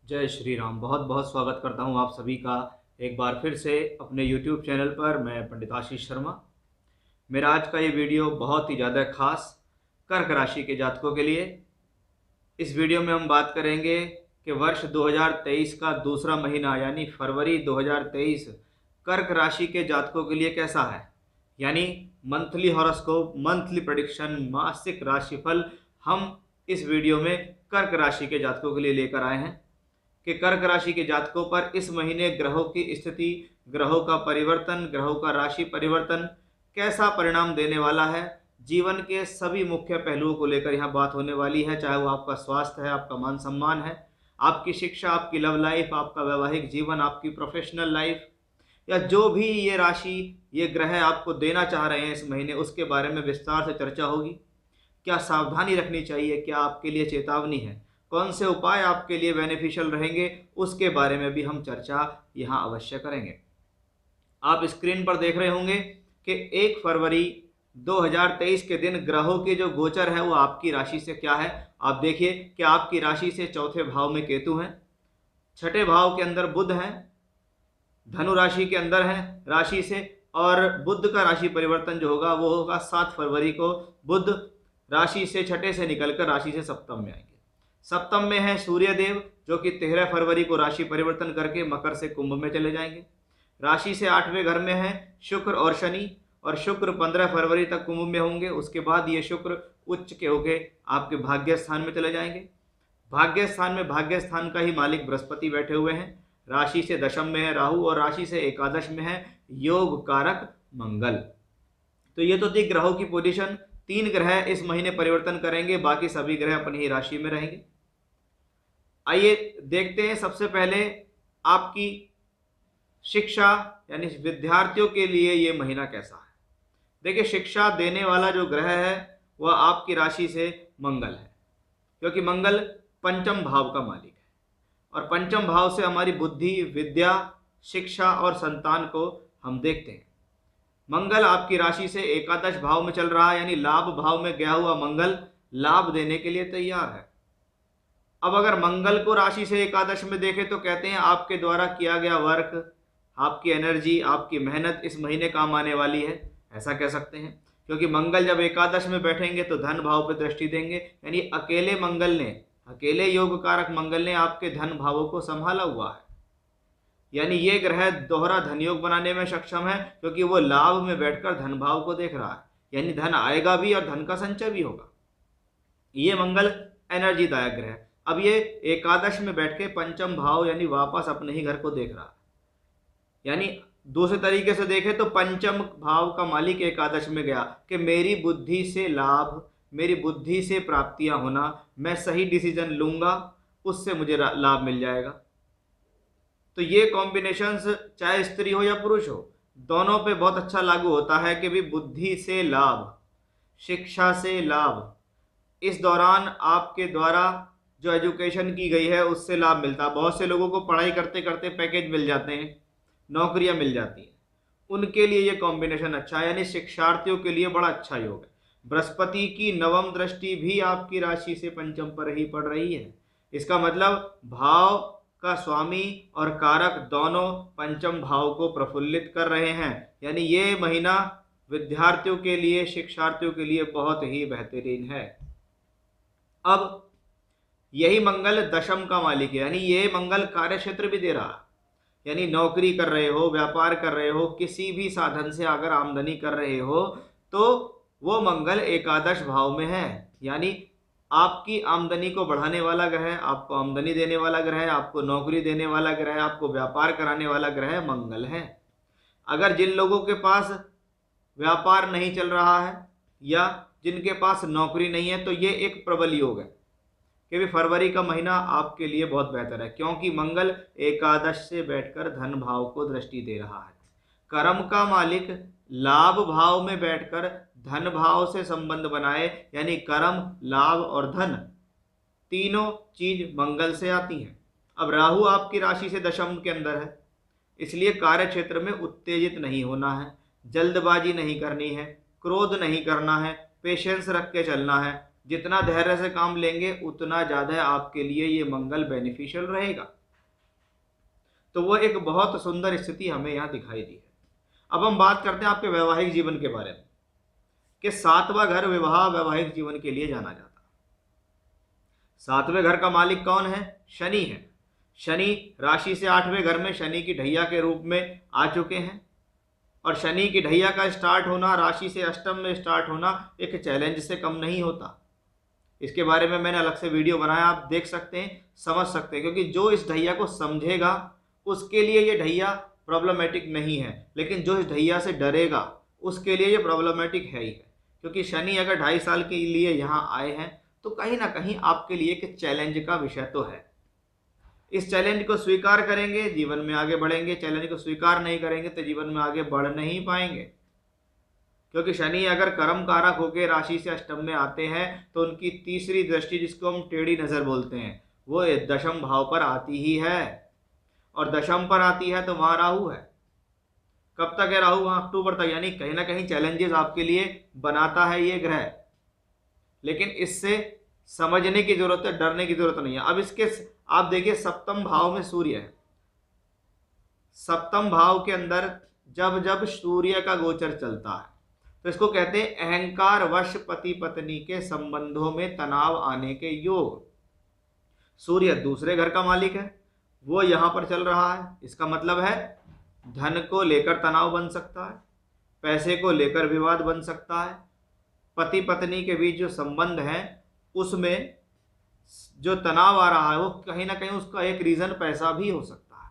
जय श्री राम। बहुत बहुत स्वागत करता हूँ आप सभी का एक बार फिर से अपने YouTube चैनल पर। मैं पंडित आशीष शर्मा। मेरा आज का ये वीडियो बहुत ही ज़्यादा खास कर्क राशि के जातकों के लिए। इस वीडियो में हम बात करेंगे कि वर्ष 2023 का दूसरा महीना यानी फरवरी 2023 कर्क राशि के जातकों के लिए कैसा है। यानी मंथली हॉरोस्कोप, मंथली प्रेडिक्शन, मासिक राशिफल हम इस वीडियो में कर्क राशि के जातकों के लिए लेकर आए हैं कि कर्क राशि के जातकों पर इस महीने ग्रहों की स्थिति, ग्रहों का परिवर्तन, ग्रहों का राशि परिवर्तन कैसा परिणाम देने वाला है। जीवन के सभी मुख्य पहलुओं को लेकर यहाँ बात होने वाली है, चाहे वो आपका स्वास्थ्य है, आपका मान सम्मान है, आपकी शिक्षा, आपकी लव लाइफ, आपका वैवाहिक जीवन, आपकी प्रोफेशनल लाइफ, या जो भी ये राशि, ये ग्रह आपको देना चाह रहे हैं इस महीने, उसके बारे में विस्तार से चर्चा होगी। क्या सावधानी रखनी चाहिए, क्या आपके लिए चेतावनी है, कौन से उपाय आपके लिए बेनिफिशियल रहेंगे, उसके बारे में भी हम चर्चा यहाँ अवश्य करेंगे। आप स्क्रीन पर देख रहे होंगे कि 1 फरवरी 2023 के दिन ग्रहों के जो गोचर है वो आपकी राशि से क्या है। आप देखिए कि आपकी राशि से चौथे भाव में केतु हैं, छठे भाव के अंदर बुध हैं, धनु राशि के अंदर हैं राशि से, और बुध का राशि परिवर्तन जो होगा वो होगा 7 फरवरी को। बुध राशि से छठे से निकलकर राशि से सप्तम में आएंगे। सप्तम में है सूर्यदेव जो कि 13 फरवरी को राशि परिवर्तन करके मकर से कुंभ में चले जाएंगे। राशि से 8वें घर में है शुक्र और शनि, और शुक्र 15 फरवरी तक कुंभ में होंगे। उसके बाद ये शुक्र उच्च के होके आपके भाग्य स्थान में चले जाएंगे। भाग्य स्थान में भाग्य स्थान का ही मालिक बृहस्पति बैठे हुए हैं। राशि से दशम में है राहु, और राशि से एकादश में है योग कारक मंगल। तो ये तो थी ग्रहों की पोजीशन। 3 ग्रह इस महीने परिवर्तन करेंगे, बाकी सभी ग्रह अपनी ही राशि में रहेंगे। आइए देखते हैं सबसे पहले आपकी शिक्षा यानी विद्यार्थियों के लिए ये महीना कैसा है। देखिए, शिक्षा देने वाला जो ग्रह है वह आपकी राशि से मंगल है, क्योंकि मंगल पंचम भाव का मालिक है, और पंचम भाव से हमारी बुद्धि, विद्या, शिक्षा और संतान को हम देखते हैं। मंगल आपकी राशि से एकादश भाव में चल रहा है, यानी लाभ भाव में गया हुआ मंगल लाभ देने के लिए तैयार है। अब अगर मंगल को राशि से एकादश में देखें तो कहते हैं आपके द्वारा किया गया वर्क, आपकी एनर्जी, आपकी मेहनत इस महीने काम आने वाली है, ऐसा कह सकते हैं। क्योंकि मंगल जब एकादश में बैठेंगे तो धन भाव पर दृष्टि देंगे, यानी अकेले मंगल ने, अकेले योग कारक मंगल ने आपके धन भावों को संभाला हुआ है। यानी ये ग्रह दोहरा धन योग बनाने में सक्षम है, क्योंकि वो लाभ में बैठकर धन भाव को देख रहा है, यानी धन आएगा भी और धन का संचय भी होगा। ये मंगल एनर्जी दायक ग्रह अब ये एकादश में बैठ के पंचम भाव यानी वापस अपने ही घर को देख रहा है। यानी दूसरे तरीके से देखें तो पंचम भाव का मालिक एकादश में गया कि मेरी बुद्धि से लाभ, मेरी बुद्धि से प्राप्तियां होना, मैं सही डिसीजन लूंगा, उससे मुझे लाभ मिल जाएगा। तो ये कॉम्बिनेशंस चाहे स्त्री हो या पुरुष हो, दोनों पे बहुत अच्छा लागू होता है कि भी बुद्धि से लाभ, शिक्षा से लाभ, इस दौरान आपके द्वारा जो एजुकेशन की गई है उससे लाभ मिलता है। बहुत से लोगों को पढ़ाई करते करते पैकेज मिल जाते हैं, नौकरियां मिल जाती हैं, उनके लिए ये कॉम्बिनेशन अच्छा है, यानी शिक्षार्थियों के लिए बड़ा अच्छा योग है। बृहस्पति की नवम दृष्टि भी आपकी राशि से पंचम पर ही पड़ रही है। इसका मतलब भाव का स्वामी और कारक दोनों पंचम भाव को प्रफुल्लित कर रहे हैं, यानी ये महीना विद्यार्थियों के लिए, शिक्षार्थियों के लिए बहुत ही बेहतरीन है। अब यही मंगल दशम का मालिक है, यानी ये मंगल कार्य क्षेत्र भी दे रहा है, यानी नौकरी कर रहे हो, व्यापार कर रहे हो, किसी भी साधन से अगर आमदनी कर रहे हो तो वो मंगल एकादश भाव में है, यानी आपकी आमदनी को बढ़ाने वाला ग्रह, आपको आमदनी देने वाला ग्रह, आपको नौकरी देने वाला ग्रह, आपको व्यापार कराने वाला ग्रह मंगल है। अगर जिन लोगों के पास व्यापार नहीं चल रहा है या जिनके पास नौकरी नहीं है, तो ये एक प्रबल योग है कि भी फरवरी का महीना आपके लिए बहुत बेहतर है, क्योंकि मंगल एकादश से बैठकर धन भाव को दृष्टि दे रहा है। कर्म का मालिक लाभ भाव में बैठकर धन भाव से संबंध बनाए, यानी कर्म, लाभ और धन तीनों चीज मंगल से आती हैं। अब राहु आपकी राशि से दशम के अंदर है, इसलिए कार्य क्षेत्र में उत्तेजित नहीं होना है, जल्दबाजी नहीं करनी है, क्रोध नहीं करना है, पेशेंस रख के चलना है। जितना धैर्य से काम लेंगे उतना ज़्यादा आपके लिए ये मंगल बेनिफिशियल रहेगा। तो वो एक बहुत सुंदर स्थिति हमें यहाँ दिखाई दी है। अब हम बात करते हैं आपके वैवाहिक जीवन के बारे में कि सातवां घर विवाह वैवाहिक जीवन के लिए जाना जाता है। सातवें घर का मालिक कौन है? शनि है। शनि राशि से आठवें घर में शनि की ढैया के रूप में आ चुके हैं और शनि की ढैया का स्टार्ट होना, राशि से अष्टम में स्टार्ट होना एक चैलेंज से कम नहीं होता। इसके बारे में मैंने अलग से वीडियो बनाया, आप देख सकते हैं, समझ सकते हैं, क्योंकि जो इस ढैया को समझेगा उसके लिए ये ढैया प्रॉब्लमेटिक नहीं है, लेकिन जो इस ढैया से डरेगा उसके लिए ये प्रॉब्लमेटिक है ही है। क्योंकि शनि अगर 2.5 साल के लिए यहाँ आए हैं तो कहीं ना कहीं आपके लिए एक चैलेंज का विषय तो है। इस चैलेंज को स्वीकार करेंगे जीवन में आगे बढ़ेंगे, चैलेंज को स्वीकार नहीं करेंगे तो जीवन में आगे बढ़ नहीं पाएंगे। क्योंकि शनि अगर कर्म कारक होकर राशि से अष्टम में आते हैं तो उनकी तीसरी दृष्टि, जिसको हम टेढ़ी नजर बोलते हैं, वो दशम भाव पर आती ही है। और दशम पर आती है तो वहां राहु है। कब तक है राहु? वहां अक्टूबर तक। यानी कहीं ना कहीं चैलेंजेस आपके लिए बनाता है ये ग्रह, लेकिन इससे समझने की जरूरत है, डरने की जरूरत नहीं है। अब इसके आप देखिए सप्तम भाव में सूर्य है। सप्तम भाव के अंदर जब जब सूर्य का गोचर चलता है तो इसको कहते हैं अहंकार वश पति पत्नी के संबंधों में तनाव आने के योग। सूर्य दूसरे घर का मालिक है, वो यहां पर चल रहा है। इसका मतलब है धन को लेकर तनाव बन सकता है, पैसे को लेकर विवाद बन सकता है, पति पत्नी के बीच जो संबंध है उसमें जो तनाव आ रहा है वो कहीं ना कहीं उसका एक रीजन पैसा भी हो सकता है।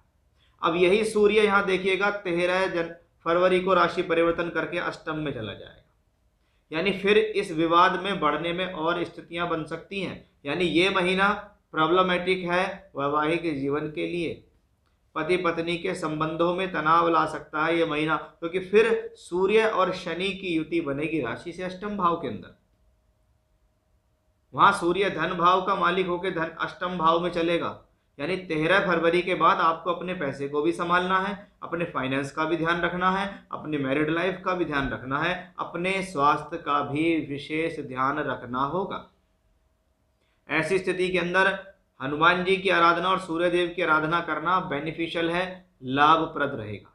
अब यही सूर्य यहाँ देखिएगा 13 फरवरी को राशि परिवर्तन करके अष्टम में चला जाएगा, यानी फिर इस विवाद में बढ़ने में और स्थितियां बन सकती हैं। यानी ये महीना प्रॉब्लमेटिक है वैवाहिक जीवन के लिए, पति पत्नी के संबंधों में तनाव ला सकता है ये महीना, क्योंकि फिर सूर्य और शनि की युति बनेगी राशि से अष्टम भाव के अंदर। वहां सूर्य धन भाव का मालिक होकर धन अष्टम भाव में चलेगा। यानी 13 फरवरी के बाद आपको अपने पैसे को भी संभालना है, अपने फाइनेंस का भी ध्यान रखना है, अपने मैरिड लाइफ का भी ध्यान रखना है, अपने स्वास्थ्य का भी विशेष ध्यान रखना होगा। ऐसी स्थिति के अंदर हनुमान जी की आराधना और सूर्य देव की आराधना करना बेनिफिशियल है, लाभप्रद रहेगा।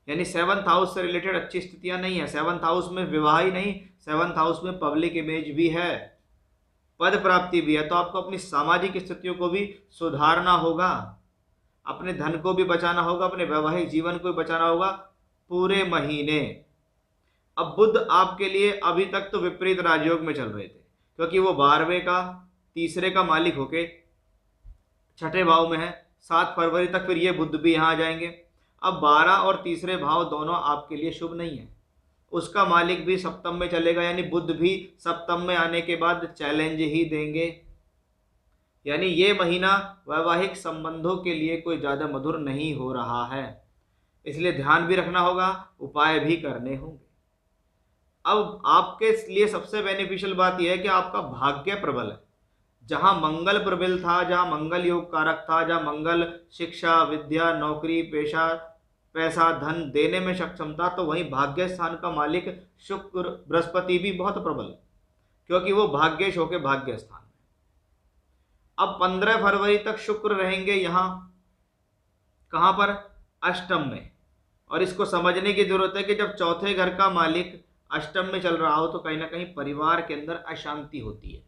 यानी 7th हाउस से रिलेटेड अच्छी स्थितियां नहीं है। 7th हाउस में विवाह ही नहीं, 7th हाउस में पब्लिक इमेज भी है, पद प्राप्ति भी है। तो आपको अपनी सामाजिक स्थितियों को भी सुधारना होगा, अपने धन को भी बचाना होगा, अपने वैवाहिक जीवन को भी बचाना होगा पूरे महीने। अब बुध आपके लिए अभी तक तो विपरीत राजयोग में चल रहे थे, क्योंकि वो 12वें का तीसरे का मालिक होके छठे भाव में है। 7 फरवरी तक फिर ये बुध भी यहाँ आ जाएंगे। अब 12 और तीसरे भाव दोनों आपके लिए शुभ नहीं है, उसका मालिक भी सप्तम में चलेगा, यानी बुध भी सप्तम में आने के बाद चैलेंज ही देंगे। यानी ये महीना वैवाहिक संबंधों के लिए कोई ज़्यादा मधुर नहीं हो रहा है, इसलिए ध्यान भी रखना होगा, उपाय भी करने होंगे। अब आपके लिए सबसे बेनिफिशियल बात यह है कि आपका भाग्य प्रबल है। जहां मंगल प्रबल था, जहां मंगल योग कारक था, जहां मंगल शिक्षा विद्या नौकरी पेशा पैसा धन देने में सक्षम था, तो वहीं भाग्य स्थान का मालिक शुक्र बृहस्पति भी बहुत प्रबल, क्योंकि वो भाग्येश होके भाग्य स्थान में। अब 15 फरवरी तक शुक्र रहेंगे यहाँ, कहाँ पर? अष्टम में। और इसको समझने की जरूरत है कि जब चौथे घर का मालिक अष्टम में चल रहा हो तो कहीं ना कहीं परिवार के अंदर अशांति होती है,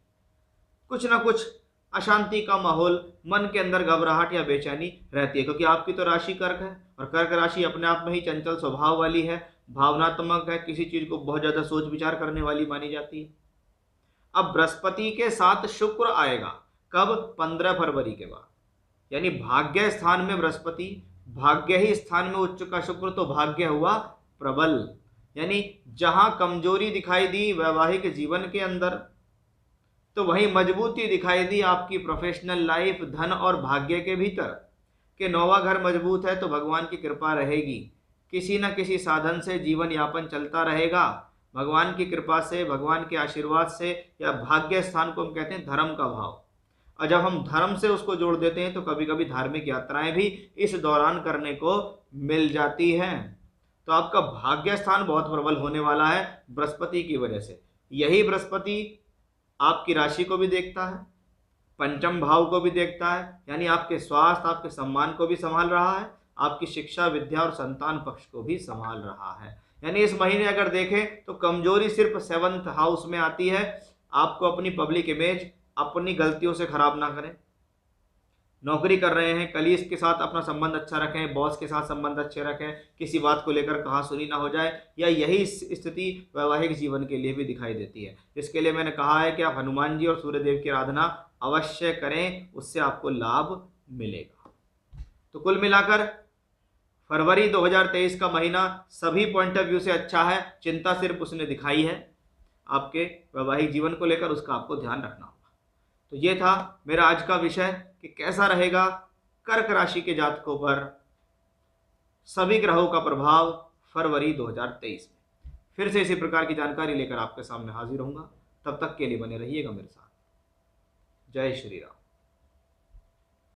कुछ ना कुछ अशांति का माहौल, मन के अंदर घबराहट या बेचैनी रहती है, क्योंकि आपकी तो राशि कर्क है और कर्क राशि अपने आप में ही चंचल स्वभाव वाली है, भावनात्मक है, किसी चीज को बहुत ज्यादा सोच विचार करने वाली मानी जाती है। अब बृहस्पति के साथ शुक्र आएगा कब? 15 फरवरी के बाद। यानी भाग्य स्थान में बृहस्पति, भाग्य ही स्थान में उच्च का शुक्र, तो भाग्य हुआ प्रबल। यानी जहां कमजोरी दिखाई दी वैवाहिक जीवन के अंदर, तो वहीं मजबूती दिखाई दी आपकी प्रोफेशनल लाइफ, धन और भाग्य के भीतर। कि 9वां घर मजबूत है तो भगवान की कृपा रहेगी, किसी न किसी साधन से जीवन यापन चलता रहेगा, भगवान की कृपा से, भगवान के आशीर्वाद से। या भाग्य स्थान को हम कहते हैं धर्म का भाव, और जब हम धर्म से उसको जोड़ देते हैं तो कभी कभी धार्मिक यात्राएं भी इस दौरान करने को मिल जाती हैं। तो आपका भाग्य स्थान बहुत प्रबल होने वाला है बृहस्पति की वजह से। यही बृहस्पति आपकी राशि को भी देखता है, पंचम भाव को भी देखता है, यानी आपके स्वास्थ्य, आपके सम्मान को भी संभाल रहा है, आपकी शिक्षा, विद्या और संतान पक्ष को भी संभाल रहा है। यानी इस महीने अगर देखें तो कमजोरी सिर्फ 7th हाउस में आती है। आपको अपनी पब्लिक इमेज अपनी गलतियों से खराब ना करें। नौकरी कर रहे हैं, कलीग के साथ अपना संबंध अच्छा रखें, बॉस के साथ संबंध अच्छे रखें, किसी बात को लेकर कहासुनी ना हो जाए, या यही स्थिति वैवाहिक जीवन के लिए भी दिखाई देती है। इसके लिए मैंने कहा है कि आप हनुमान जी और सूर्यदेव की आराधना अवश्य करें, उससे आपको लाभ मिलेगा। तो कुल मिलाकर फरवरी 2023 का महीना सभी पॉइंट ऑफ व्यू से अच्छा है। चिंता सिर्फ उसने दिखाई है आपके वैवाहिक जीवन को लेकर, उसका आपको ध्यान रखना होगा। तो ये था मेरा आज का विषय कि कैसा रहेगा कर्क राशि के जातकों पर सभी ग्रहों का प्रभाव फरवरी 2023 में। फिर से इसी प्रकार की जानकारी लेकर आपके सामने हाजिर होऊंगा। तब तक के लिए बने रहिएगा मेरे साथ। जय श्री राम।